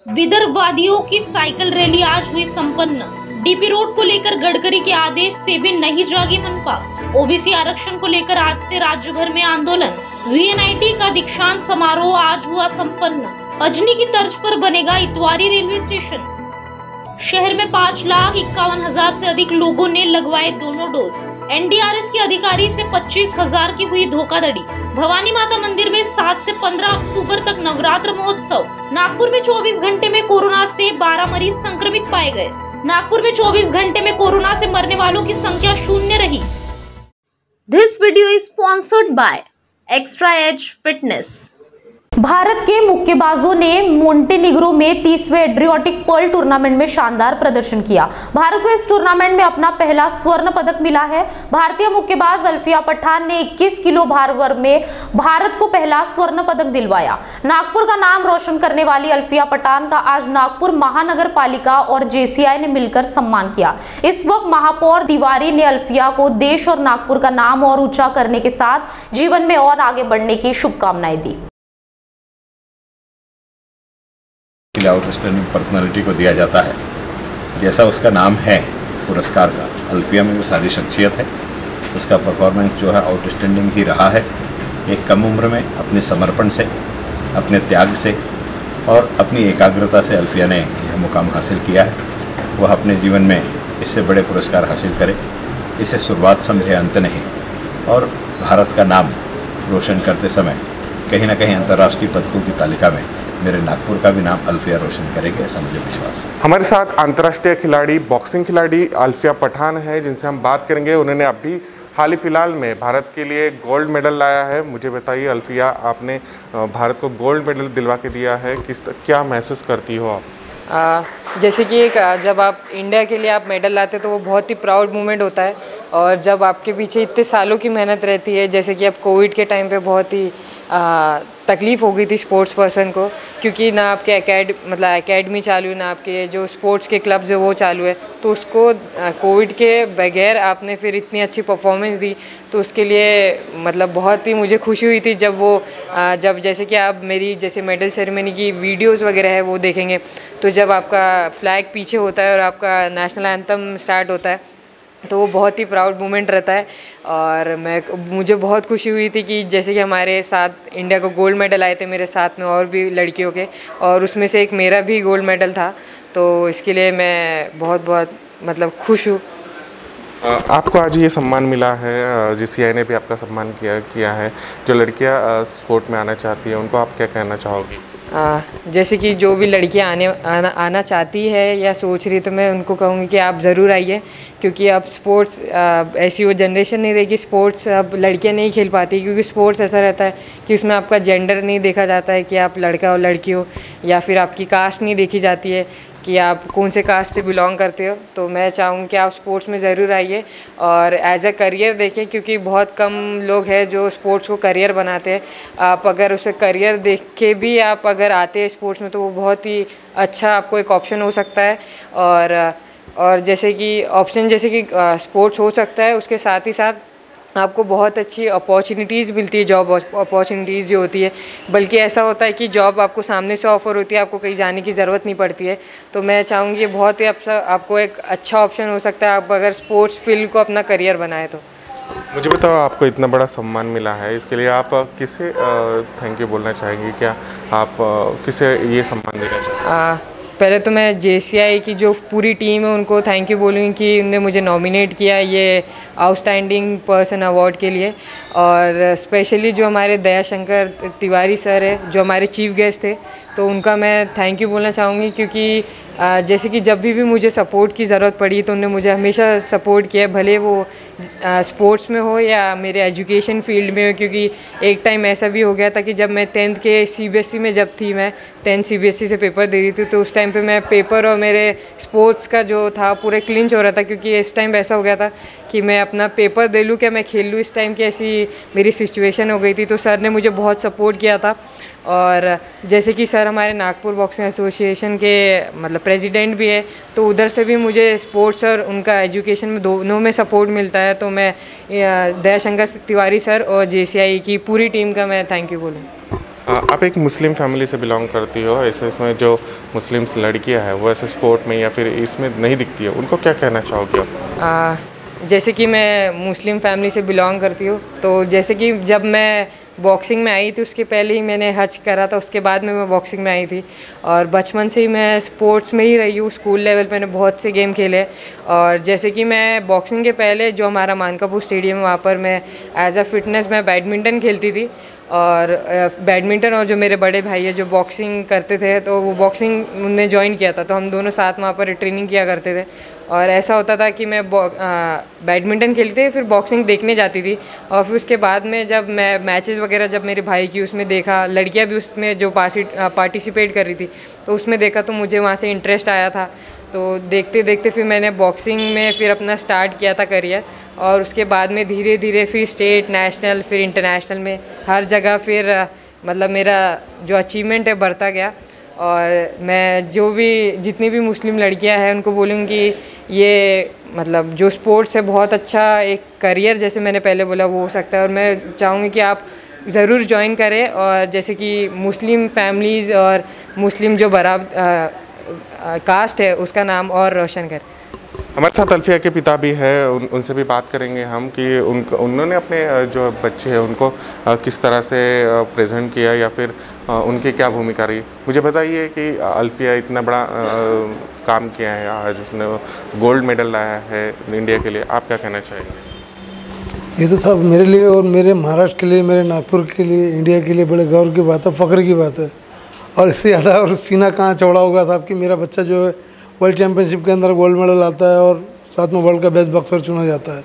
विदर्भवादियों की cycle rally आज हुई संपन्न। डीपी रोड को लेकर गडकरी के आदेश से भी नहीं जागी मनपा। ओबीसी आरक्षण को लेकर आज से राज्य भर में आंदोलन। वीएनआईटी का दीक्षांत समारोह आज हुआ संपन्न। अजनी की तर्ज पर बनेगा इतवारी रेलवे स्टेशन। शहर में 5,51,000 से अधिक लोगों ने लगवाए दोनों डोज। एनडीआरएफ के अधिकारी से 25,000 की हुई धोखाधड़ी। भवानी माता मंदिर में 7 से 15 अक्टूबर तक नवरात्र महोत्सव। नागपुर में 24 घंटे में कोरोना से 12 मरीज संक्रमित पाए गए। नागपुर में 24 घंटे में कोरोना से मरने वालों की संख्या 0 रही। This video is sponsored by extra edge fitness. Bharat के मुक्केबाजों ने मोंटेनिग्रो में 30वें एड्रियाटिक पर्ल टूर्नामेंट में शानदार प्रदर्शन किया। भारत को इस टूर्नामेंट में अपना पहला स्वर्ण पदक मिला है। भारतीय मुक्केबाज अल्फिया पठान ने 21 किलो भार वर्ग में भारत को पहला स्वर्ण पदक दिलवाया। नागपुर का नाम रोशन करने वाली अल्फिया पठान का आज नागपुर महानगर पालिका और जेसीआई ने मिलकर सम्मान किया। इस वक्त महापौर तिवारी ने अल्फिया को देश और नागपुर का नाम और ऊंचा करने के साथ जीवन में और आगे बढ़ने की शुभकामनाएं दी। आउटस्टैंडिंग पर्सनालिटी को दिया जाता है, जैसा उसका नाम है पुरस्कार का। अल्फिया में जो सारी शख्सियत है उसका परफॉर्मेंस जो है आउटस्टैंडिंग ही रहा है। एक कम उम्र में अपने समर्पण से, अपने त्याग से और अपनी एकाग्रता से अल्फिया ने यह मुकाम हासिल किया है। वह अपने जीवन में इससे बड़े पुरस्कार हासिल करे, इसे शुरुआत समझे अंत नहीं, और भारत का नाम रोशन करते समय कहीं ना कहीं अंतर्राष्ट्रीय पदकों की तालिका में मेरे नागपुर का भी नाम अल्फिया रोशन करेंगे, ऐसा मुझे विश्वास है। हमारे साथ अंतर्राष्ट्रीय खिलाड़ी, बॉक्सिंग खिलाड़ी अल्फिया पठान है, जिनसे हम बात करेंगे। उन्होंने अभी हाल ही फिलहाल में भारत के लिए गोल्ड मेडल लाया है। मुझे बताइए अल्फिया, आपने भारत को गोल्ड मेडल दिलवा के दिया है, क्या महसूस करती हो आप? जैसे कि जब आप इंडिया के लिए आप मेडल लाते तो वो बहुत ही प्राउड मोमेंट होता है। और जब आपके पीछे इतने सालों की मेहनत रहती है, जैसे कि अब कोविड के टाइम पे बहुत ही तकलीफ़ हो गई थी स्पोर्ट्स पर्सन को, क्योंकि ना आपके एकेडमी चालू है, ना आपके जो स्पोर्ट्स के क्लब्स है वो चालू है। तो उसको कोविड के बगैर आपने फिर इतनी अच्छी परफॉर्मेंस दी, तो उसके लिए बहुत ही मुझे खुशी हुई थी जब जैसे कि आप मेरी जैसे मेडल सेरेमनी की वीडियोस वगैरह है वो देखेंगे, तो जब आपका फ्लैग पीछे होता है और आपका नेशनल एंथम स्टार्ट होता है तो वो बहुत ही प्राउड मोमेंट रहता है। और मुझे बहुत खुशी हुई थी कि जैसे कि हमारे साथ इंडिया को गोल्ड मेडल आए थे, मेरे साथ में और भी लड़कियों के, और उसमें से एक मेरा भी गोल्ड मेडल था। तो इसके लिए मैं बहुत खुश हूँ। आपको आज ये सम्मान मिला है, जेसीआई ने भी आपका सम्मान किया है। जो लड़कियाँ स्पोर्ट में आना चाहती हैं उनको आप क्या कहना चाहोगी? जैसे कि जो भी लड़कियाँ आना चाहती है या सोच रही, तो मैं उनको कहूँगी कि आप ज़रूर आइए, क्योंकि अब स्पोर्ट्स ऐसी वो जनरेशन नहीं रहेगी, स्पोर्ट्स अब लड़कियाँ नहीं खेल पाती, क्योंकि स्पोर्ट्स ऐसा रहता है कि उसमें आपका जेंडर नहीं देखा जाता है कि आप लड़का हो लड़की हो, या फिर आपकी कास्ट नहीं देखी जाती है कि आप कौन से कास्ट से बिलोंग करते हो। तो मैं चाहूँगी कि आप स्पोर्ट्स में ज़रूर आइए और एज अ करियर देखें, क्योंकि बहुत कम लोग हैं जो स्पोर्ट्स को करियर बनाते हैं। आप अगर उसे करियर देख के भी आप अगर आते हैं स्पोर्ट्स में, तो वो बहुत ही अच्छा आपको एक ऑप्शन हो सकता है। और जैसे कि ऑप्शन जैसे कि स्पोर्ट्स हो सकता है, उसके साथ ही साथ आपको बहुत अच्छी अपॉर्चुनिटीज़ मिलती है, जॉब अपॉर्चुनिटीज़ जो होती है। बल्कि ऐसा होता है कि जॉब आपको सामने से ऑफ़र होती है, आपको कहीं जाने की ज़रूरत नहीं पड़ती है। तो मैं चाहूँगी बहुत ही आपको एक अच्छा ऑप्शन हो सकता है, आप अगर स्पोर्ट्स फील्ड को अपना करियर बनाए तो। मुझे बताओ, आपको इतना बड़ा सम्मान मिला है, इसके लिए आप किसे थैंक यू बोलना चाहेंगे? क्या आप किसे ये सम्मान देना चाहेंगे? पहले तो मैं जेसीआई की जो पूरी टीम है उनको थैंक यू बोलूँगी कि उन्होंने मुझे नॉमिनेट किया ये आउटस्टैंडिंग पर्सन अवार्ड के लिए। और स्पेशली जो हमारे दयाशंकर तिवारी सर है, जो हमारे चीफ गेस्ट थे, तो उनका मैं थैंक यू बोलना चाहूँगी, क्योंकि जैसे कि जब भी मुझे सपोर्ट की ज़रूरत पड़ी तो उन्होंने मुझे हमेशा सपोर्ट किया, भले वो स्पोर्ट्स में हो या मेरे एजुकेशन फील्ड में हो। क्योंकि एक टाइम ऐसा भी हो गया था कि जब मैं 10th के सीबीएसई में जब थी, मैं 10th सीबीएसई से पेपर दे रही थी, तो उस टाइम पे मैं पेपर और मेरे स्पोर्ट्स का जो था पूरे क्लिंच हो रहा था, क्योंकि इस टाइम ऐसा हो गया था कि मैं अपना पेपर दे लूँ क्या मैं खेल लूँ, इस टाइम की ऐसी मेरी सिचुएशन हो गई थी। तो सर ने मुझे बहुत सपोर्ट किया था। और जैसे कि सर हमारे नागपुर बॉक्सिंग एसोसिएशन के प्रेसिडेंट भी है, तो उधर से भी मुझे स्पोर्ट्स और उनका एजुकेशन में दोनों में सपोर्ट मिलता है। तो मैं दयाशंकर तिवारी सर और जेसीआई की पूरी टीम का मैं थैंक यू बोलूँ। आप एक मुस्लिम फैमिली से बिलोंग करती हो, ऐसे इसमें जो मुस्लिम लड़कियां हैं वो ऐसे स्पोर्ट में या फिर इसमें नहीं दिखती है, उनको क्या कहना चाहोगे आप? जैसे कि मैं मुस्लिम फैमिली से बिलोंग करती हूँ, तो जैसे कि जब मैं बॉक्सिंग में आई थी उसके पहले ही मैंने हज करा था, उसके बाद में मैं बॉक्सिंग में आई थी। और बचपन से ही मैं स्पोर्ट्स में ही रही हूँ। स्कूल लेवल पे मैंने बहुत से गेम खेले। और जैसे कि मैं बॉक्सिंग के पहले जो हमारा मानकापुर स्टेडियम है वहाँ पर मैं एज अ फिटनेस मैं बैडमिंटन खेलती थी। और बैडमिंटन और जो मेरे बड़े भाई है जो बॉक्सिंग करते थे, तो वो बॉक्सिंग उन्होंने ज्वाइन किया था, तो हम दोनों साथ वहाँ पर ट्रेनिंग किया करते थे। और ऐसा होता था कि मैं बैडमिंटन खेलते फिर बॉक्सिंग देखने जाती थी। और फिर उसके बाद में जब मैं मैचेस वगैरह जब मेरे भाई की उसमें देखा, लड़कियां भी उसमें जो पार्टिसिपेट कर रही थी, तो उसमें देखा तो मुझे वहाँ से इंटरेस्ट आया था। तो देखते देखते फिर मैंने बॉक्सिंग में फिर अपना स्टार्ट किया था करियर। और उसके बाद में धीरे धीरे फिर स्टेट, नेशनल, फिर इंटरनेशनल में हर जगह फिर मतलब मेरा जो अचीवमेंट है बढ़ता गया। और मैं जो भी जितनी भी मुस्लिम लड़कियां हैं उनको बोलूँगी कि ये मतलब जो स्पोर्ट्स है बहुत अच्छा एक करियर जैसे मैंने पहले बोला वो हो सकता है। और मैं चाहूँगी कि आप ज़रूर ज्वाइन करें, और जैसे कि मुस्लिम फैमिलीज़ और मुस्लिम जो कास्ट है उसका नाम और रोशन करें। हमारे साथ अल्फिया के पिता भी है, उनसे भी बात करेंगे हम कि उन्होंने अपने जो बच्चे हैं उनको किस तरह से प्रेजेंट किया या फिर उनकी क्या भूमिका रही। मुझे बताइए कि अल्फिया इतना बड़ा काम किया है, आज उसने गोल्ड मेडल लाया है इंडिया के लिए, आप क्या कहना चाहेंगे? ये तो सब मेरे लिए और मेरे महाराष्ट्र के लिए, मेरे नागपुर के लिए, इंडिया के लिए बड़े गौरव की बात है, फ़ख्र की बात है। और इससे ज़्यादा और सीना कहाँ चौड़ा होगा साहब कि मेरा बच्चा जो है वर्ल्ड चैम्पियनशिप के अंदर गोल्ड मेडल आता है और साथ में वर्ल्ड का बेस्ट बॉक्सर चुना जाता है।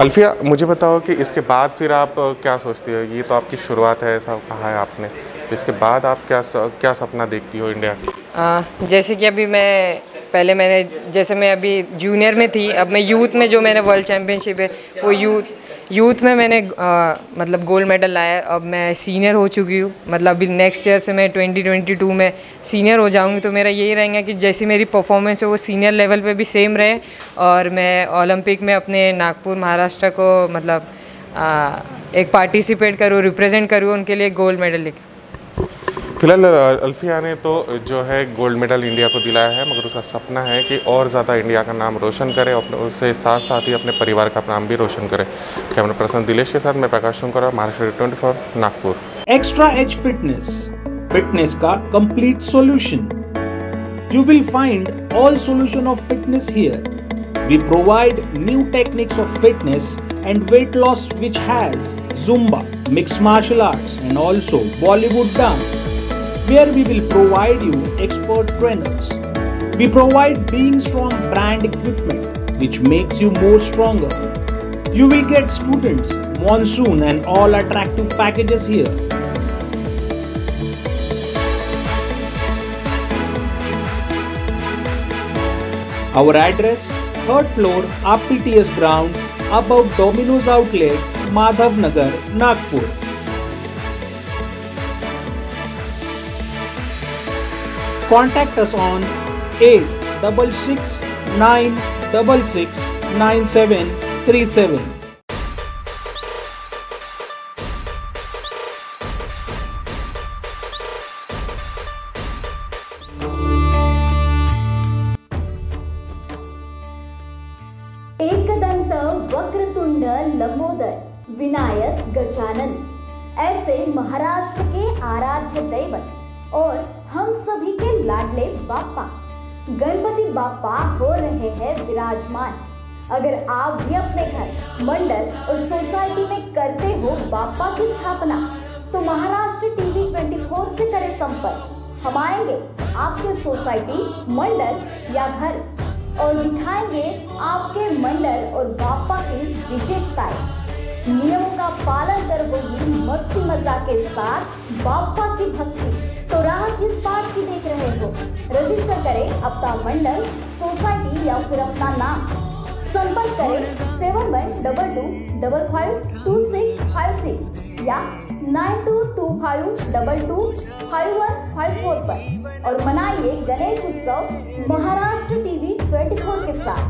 अल्फिया, मुझे बताओ कि इसके बाद फिर आप क्या सोचती हो? ये तो आपकी शुरुआत है, ऐसा कहा है आपने, इसके बाद आप क्या सपना देखती हो इंडिया की? जैसे कि अभी मैंने जैसे मैं अभी जूनियर में थी, अब मैं यूथ में जो मैंने वर्ल्ड चैम्पियनशिप है वो यूथ में मैंने मतलब गोल्ड मेडल लाया। अब मैं सीनियर हो चुकी हूँ, मतलब अभी नेक्स्ट ईयर से मैं 2022 में सीनियर हो जाऊँगी। तो मेरा यही रहेगा कि जैसी मेरी परफॉर्मेंस है वो सीनियर लेवल पे भी सेम रहे, और मैं ओलंपिक में अपने नागपुर महाराष्ट्र को मतलब एक पार्टिसिपेट करूँ, रिप्रेजेंट करूँ, उनके लिए गोल्ड मेडल लेके। फिलहाल अल्फिया ने तो जो है गोल्ड मेडल इंडिया को दिलाया है, मगर उसका सपना है कि और ज़्यादा इंडिया का नाम रोशन करे, उससे साथ साथ ही अपने परिवार का नाम भी रोशन करे। कैमरा पर्सन दिलेश के साथ मैं Prakash Shankar, Maharashtra 24 Nagpur. Extra edge fitness का complete solution. You will find all solution of fitness here. We provide new techniques of fitness and weight loss which has Zumba, mixed martial arts and also Bollywood dance, where we will provide you expert trainers. We provide Being Strong brand equipment which makes you more stronger. You will get students, monsoon and all attractive packages here. Our address, 3rd floor, RPTS ground, above Domino's Outlet, Madhav Nagar, Nagpur. Contact us on 8669669737. Ekdant Vakratunda Lambodar Vinayak Gajanan ऐसे महाराष्ट्र के आराध्य दैवत और हम सभी के लाडले बाप्पा गणपति बाप्पा हो रहे हैं विराजमान। अगर आप भी अपने घर, मंडल और सोसाइटी में करते हो बाप्पा की स्थापना, तो महाराष्ट्र टीवी 24 से करें संपर्क। हम आएंगे आपके सोसाइटी, मंडल या घर और दिखाएंगे आपके मंडल और बाप्पा की विशेषताएं। नियमों का पालन कर वही मस्ती मजाक के साथ बाप्पा की भक्ति, तो राह किस बात की देख रहे हो? रजिस्टर करें अपना मंडल, सोसाइटी या फिर अपना नाम। संपर्क करें 7122552656 या 9225225154 पर और मनाइए गणेश उत्सव महाराष्ट्र टीवी 24 के साथ।